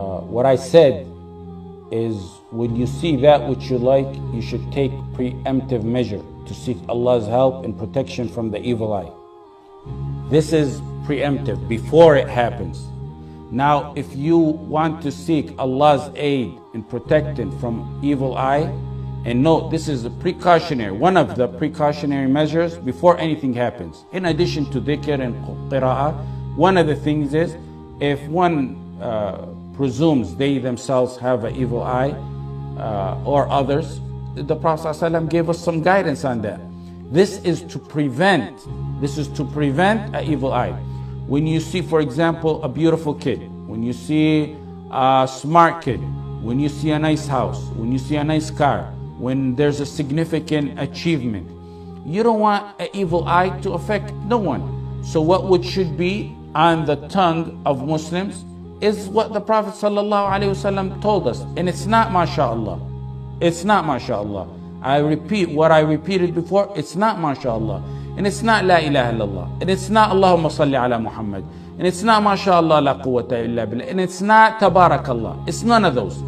What I said is, when you see that which you like, you should take preemptive measure to seek Allah's help and protection from the evil eye. This is preemptive, before it happens. Now, if you want to seek Allah's aid in protecting from evil eye, and note, this is a precautionary, one of the precautionary measures before anything happens. In addition to dhikr and qira'ah, one of the things is, if one presumes they themselves have an evil eye, or others, the Prophet ﷺ gave us some guidance on that. This is to prevent an evil eye. When you see, for example, a beautiful kid, when you see a smart kid, when you see a nice house, when you see a nice car, when there's a significant achievement, you don't want an evil eye to affect no one. So what should be on the tongue of Muslims is what the Prophet ﷺ told us. And it's not mashallah. It's not mashallah. I repeat what I repeated before. It's not mashallah. And it's not la ilaha illallah. And it's not Allahumma salli ala Muhammad. And it's not mashallah la quwwata illa billah. And it's not tabarakallah. It's none of those.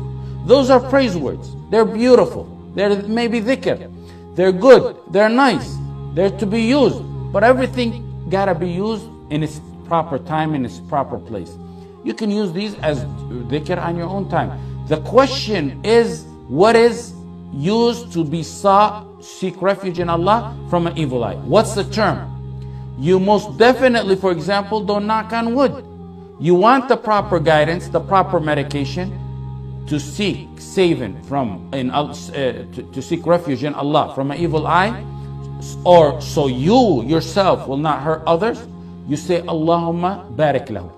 Those are praise words. They're beautiful. They're maybe dhikr. They're good. They're nice. They're to be used. But everything gotta be used in its proper time, in its proper place. You can use these as dhikr on your own time. The question is, what is used to be sought, seek refuge in Allah from an evil eye? What's the term? You most definitely, for example, don't knock on wood. You want the proper guidance, the proper medication to seek saving from, to seek refuge in Allah from an evil eye, or so you yourself will not hurt others. You say, Allahumma barik lahu.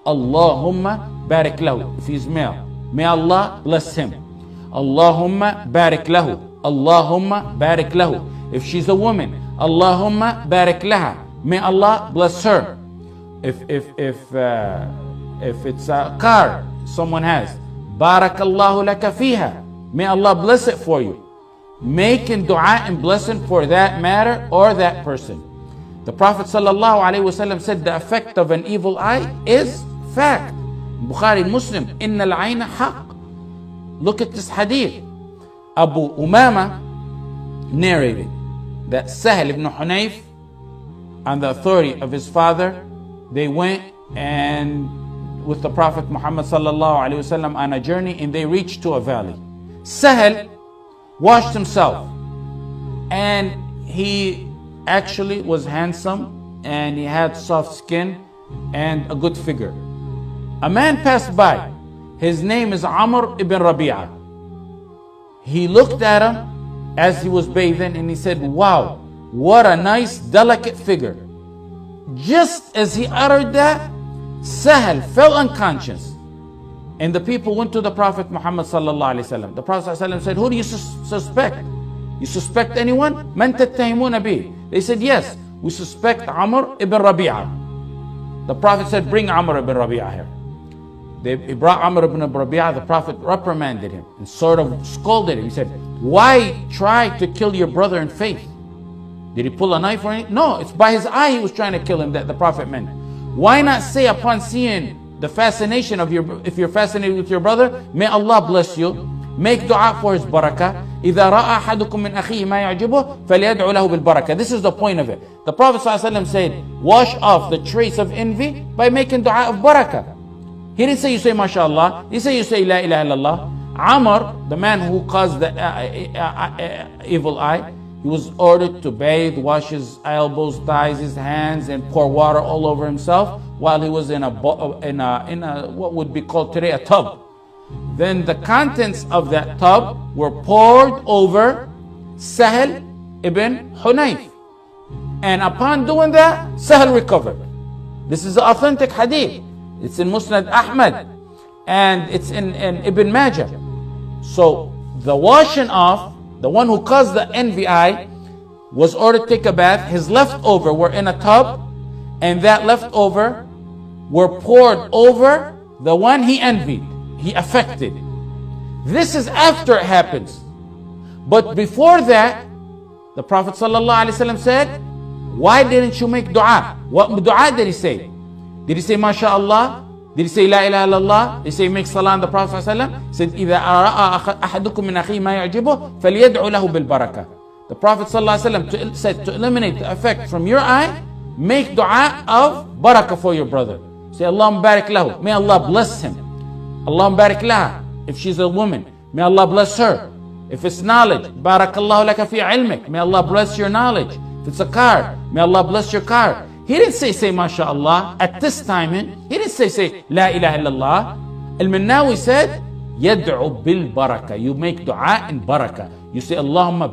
Allahumma barik lahu. If he's male, may Allah bless him. Allahumma barik lahu. Allahumma barik lahu. If she's a woman, Allahumma barik laha. May Allah bless her. If it's a car someone has, barakallahu laka fiha. May Allah bless it for you. Making dua and blessing for that matter or that person. The Prophet ﷺ said the effect of an evil eye is fact. Bukhari, Muslim, inna al-ayna haqq. Look at this hadith. Abu Umama narrated that Sahel ibn Hunayf, on the authority of his father, they went and with the Prophet Muhammad ﷺ on a journey, and they reached to a valley. Sahel washed himself, and he actually was handsome, and he had soft skin and a good figure. A man passed by. His name is Amr ibn Rabi'ah. He looked at him as he was bathing, and he said, wow, what a nice delicate figure. Just as he uttered that, Sahel fell unconscious, and the people went to the Prophet Muhammad ﷺ. The Prophet ﷺ said, who do you suspect? You suspect anyone? Man tattahimuna bih. They said, yes, we suspect Amr ibn Rabi'ah. The Prophet said, bring Amr ibn Rabi'ah here. He brought Amr ibn Rabi'ah. The Prophet reprimanded him and sort of scolded him. He said, why try to kill your brother in faith? Did he pull a knife or anything? No, it's by his eye he was trying to kill him that the Prophet meant. Why not say, upon seeing the fascination of if you're fascinated with your brother, may Allah bless you, make dua for his barakah. إِذَا رَأَى أَحَدُكُم مِّنْ أَخِيهِ مَا يَعْجِبُهُ فَلْيَدْعُ لَهُ بِالْبَرَكَةِ. This is the point of it. The Prophet ﷺ said, wash off the trace of envy by making dua of barakah. He didn't say you say mashallah. He said you say la ilaha illallah. Amr, the man who caused the evil eye, he was ordered to bathe, wash his elbows, thighs, his hands, and pour water all over himself while he was in a what would be called today a tub. Then the contents of that tub were poured over Sahel ibn Hunayf. And upon doing that, Sahel recovered. This is an authentic hadith. It's in Musnad Ahmad, and it's in Ibn Majah. So the washing off, the one who caused the envy eye was ordered to take a bath. His leftover were in a tub, and that leftover were poured over the one he envied, he affected. This is after it happens. But before that, the Prophet ﷺ said, why didn't you make dua? What dua did he say? Did he say, MashaAllah? Did he say La ilaha illallah? Did he say make salah on the Prophet ﷺ? He said, إِذَا أَرَأَ أَحَدُكُم مِّنْ أَخِيهِ مَا يَعْجِبُهُ فَلْيَدْعُ لَهُ بِالْبَرَكَةِ. The Prophet ﷺ said to eliminate the effect from your eye, make dua of barakah for your brother. Say, Allahumma barik lahu. May Allah bless him. Allahumma barik laha. If she's a woman, may Allah bless her. If it's knowledge, barakallahu laka fi ilmik. May Allah bless your knowledge. If it's a car, may Allah bless your car. He didn't say mashallah. At this time, he didn't say la ilaha illallah. Al-Minnawi said, yad'u bil barakah. You make dua in barakah. You say, Allahumma,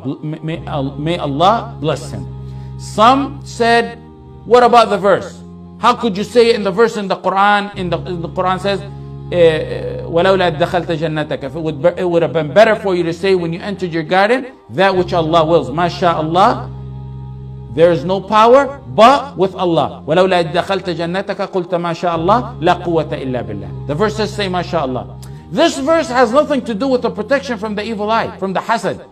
may Allah bless him. Some said, what about the verse? How could you say it in the verse in the Quran? In the Quran says, وَلَوْلَا دَخَلْتَ جَنَّتَكَ. It would have been better for you to say when you entered your garden, that which Allah wills. MashaAllah, there is no power but with Allah. وَلَوْلَا دَخَلْتَ جَنَّتَكَ قُلْتَ مَاشَاءَ اللَّهِ لَا قُوَّةَ إِلَّا بِاللَّهِ. The verse says, say MashaAllah. This verse has nothing to do with the protection from the evil eye, from the hasad.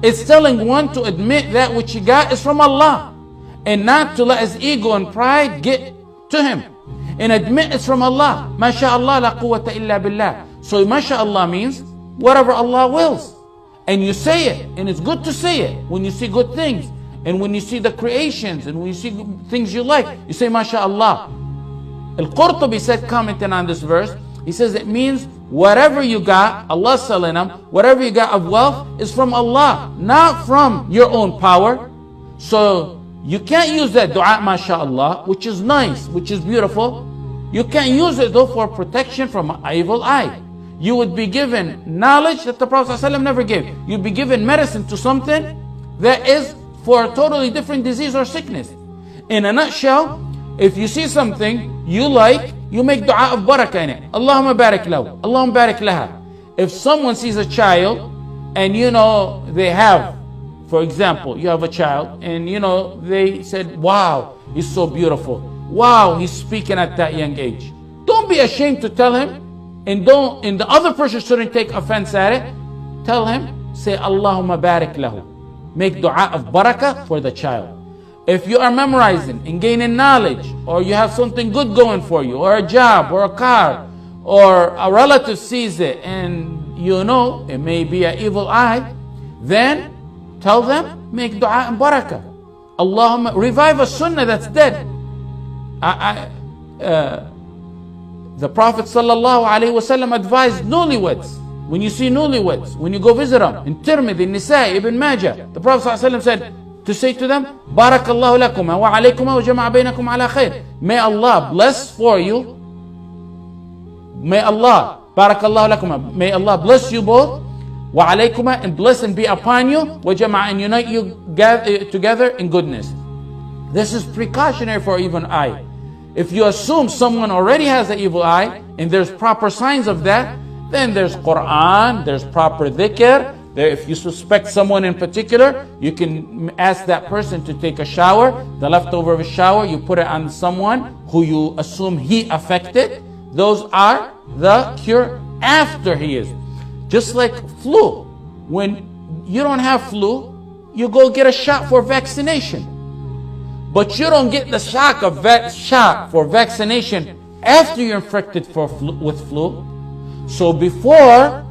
It's telling one to admit that which he got is from Allah, and not to let his ego and pride get to him. And admit it's from Allah. MashaAllah la quwwata illa billah. So MashaAllah means whatever Allah wills. And you say it, and it's good to say it when you see good things, and when you see the creations, and when you see things you like, you say MashaAllah. Al-Qurtubi said, commenting on this verse, he says it means whatever you got, Allah's telling them, whatever you got of wealth is from Allah, not from your own power. So you can't use that dua, MashaAllah, which is nice, which is beautiful. You can't use it though for protection from an evil eye. You would be given knowledge that the Prophet ﷺ never gave. You'd be given medicine to something that is for a totally different disease or sickness. In a nutshell, if you see something you like, you make dua of barakah in it. Allahumma barik lahu, Allahumma barik laha. If someone sees a child and they have, for example, you have a child and they said, wow, he's so beautiful. Wow, he's speaking at that young age. Don't be ashamed to tell him, and the other person shouldn't take offense at it. Tell him, say Allahumma barik lahu. Make dua of barakah for the child. If you are memorizing and gaining knowledge, or you have something good going for you, or a job, or a car, or a relative sees it and it may be an evil eye, then tell them, make dua and barakah. Allahumma, revive a sunnah that's dead. The Prophet ﷺ advised newlyweds. When you see newlyweds, when you go visit them, in Tirmidhi, Nisa'i, Ibn Majah, the Prophet ﷺ said to say to them, Barakallahu lakuma wa alaykuma wa jama'a baynakum ala khair. May Allah bless for you. May Allah, Barakallahu lakuma, may Allah bless you both. Wa alaykuma, and bless and be upon you. Wa jama'a, and unite you together in goodness. This is precautionary for even eye. If you assume someone already has an evil eye, and there's proper signs of that, then there's Quran, there's proper dhikr. If you suspect someone in particular, you can ask that person to take a shower. The leftover of a shower, you put it on someone who you assume he affected. Those are the cure after he is. Just like flu. When you don't have flu, you go get a shot for vaccination. But you don't get the shot for vaccination after you're infected with flu. So before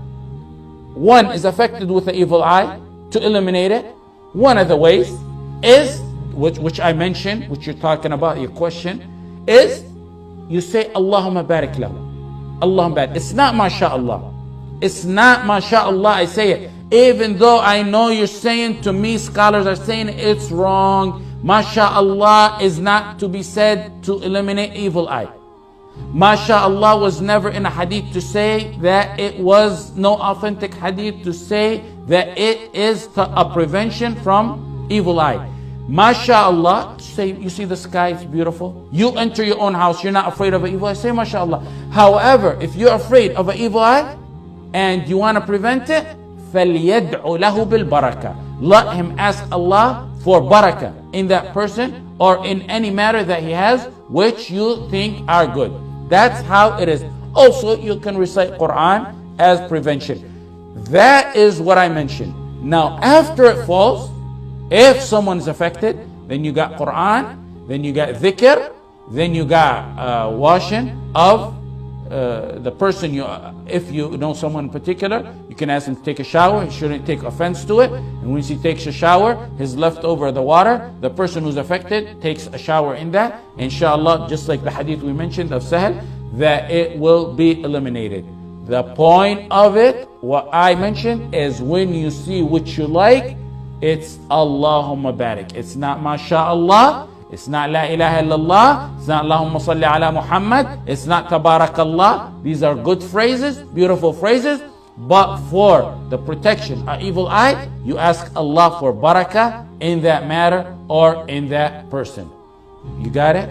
one is affected with the evil eye, to eliminate it, one of the ways is, which I mentioned, which you're talking about, your question, is you say Allahumma barik lahu. Allahumma barik. It's not MashaAllah. It's not MashaAllah, I say it. Even though I know you're saying to me, scholars are saying it's wrong. MashaAllah is not to be said to eliminate evil eye. MashaAllah was never in a hadith to say that. It was no authentic hadith to say that it is a prevention from evil eye. MashaAllah, say, you see the sky is beautiful. You enter your own house, you're not afraid of an evil eye, say MashaAllah. However, if you're afraid of an evil eye and you want to prevent it, فَلْيَدْعُ لَهُ بِالْبَرَكَةِ. Let him ask Allah for barakah in that person or in any matter that he has which you think are good. That's how it is. Also, you can recite Quran as prevention. That is what I mentioned. Now, after it falls, if someone is affected, then you got Quran, then you got dhikr, then you got washing of the person, if you know someone in particular, you can ask him to take a shower. He shouldn't take offense to it. And once he takes a shower, his leftover the water, the person who's affected takes a shower in that. Inshallah, just like the hadith we mentioned of Sahel, that it will be eliminated. The point of it, what I mentioned, is when you see what you like, it's Allahumma barik. It's not MashaAllah. It's not La ilaha illallah. It's not Allahumma salli ala Muhammad. It's not Tabarakallah. These are good phrases, beautiful phrases. But for the protection of evil eye, you ask Allah for barakah in that matter or in that person. You got it?